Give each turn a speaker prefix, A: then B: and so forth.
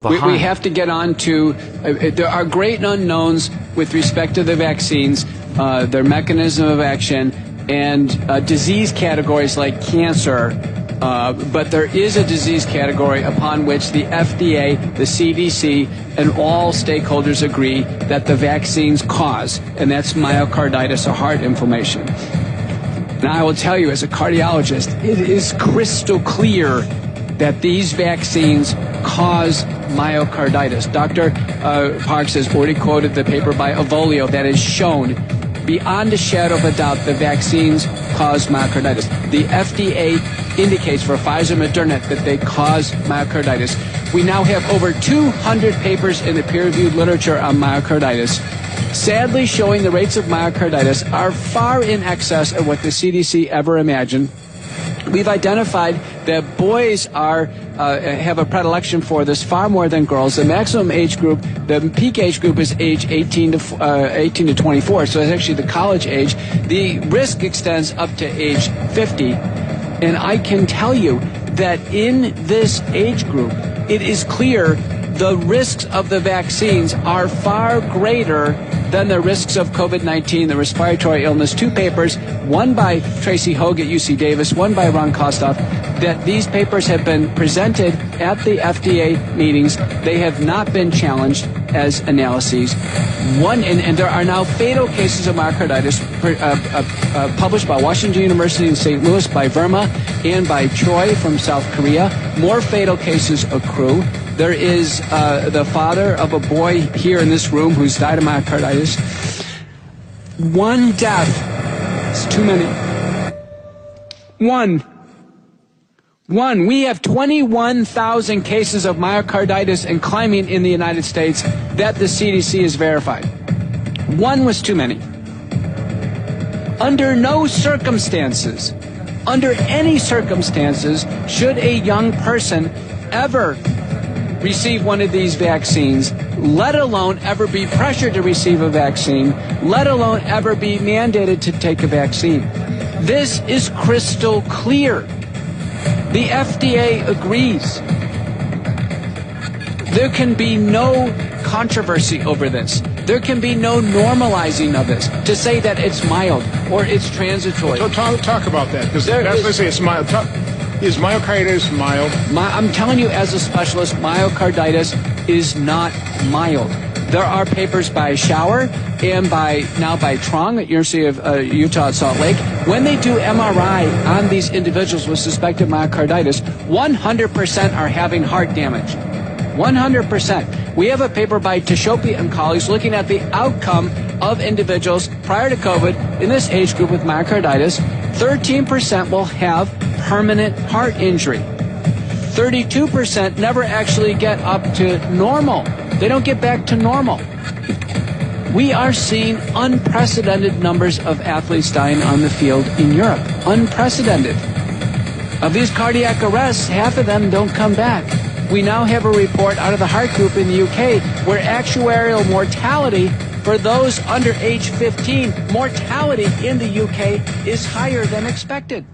A: We have to get on to, there are great unknowns with respect to the vaccines, their mechanism of action, and disease categories like cancer. But there is a disease category upon which the FDA, the CDC, and all stakeholders agree that the vaccines cause, and that's myocarditis or heart inflammation. Now, I will tell you, as a cardiologist, it is crystal clear that these vaccines cause myocarditis. Dr. Parks has already quoted the paper by Avolio that has shown beyond a shadow of a doubt the vaccines cause myocarditis. The FDA indicates for Pfizer and Moderna that they cause myocarditis. We now have over 200 papers in the peer-reviewed literature on myocarditis, sadly showing the rates of myocarditis are far in excess of what the CDC ever imagined. We've identified that boys have a predilection for this far more than girls. The maximum age group, the peak age group is age 18 to 24, so it's actually the college age. The risk extends up to age 50. And I can tell you that in this age group, it is clear the risks of the vaccines are far greater than the risks of COVID-19, the respiratory illness. Two papers, one by Tracy Hogue at UC Davis, one by Ron Kostoff, that these papers have been presented at the FDA meetings. They have not been challenged as analyses. And there are now fatal cases of myocarditis published by Washington University in St. Louis, by Verma, and by Choi from South Korea. More fatal cases accrue. There is the father of a boy here in this room who's died of myocarditis. One death is too many. One. We have 21,000 cases of myocarditis and climbing in the United States that the CDC has verified. One was too many. Under no circumstances, under any circumstances, should a young person ever receive one of these vaccines, let alone ever be pressured to receive a vaccine, let alone ever be mandated to take a vaccine. This is crystal clear. The FDA agrees. There can be no controversy over this. There can be no normalizing of this to say that it's mild or it's transitory.
B: Talk about that, because that's what I say, it's mild. Is myocarditis mild?
A: I'm telling you, as a specialist, myocarditis is not mild. There are papers by Schauer and by Trong at University of Utah at Salt Lake. When they do MRI on these individuals with suspected myocarditis, 100% are having heart damage. 100%. We have a paper by Teshopi and colleagues looking at the outcome of individuals prior to COVID in this age group with myocarditis. 13% will have permanent heart injury. 32% never actually get up to normal. They don't get back to normal. We are seeing unprecedented numbers of athletes dying on the field in Europe. Unprecedented. Of these cardiac arrests, half of them don't come back. We now have a report out of the heart group in the UK where actuarial mortality for those under age 15, mortality in the UK is higher than expected.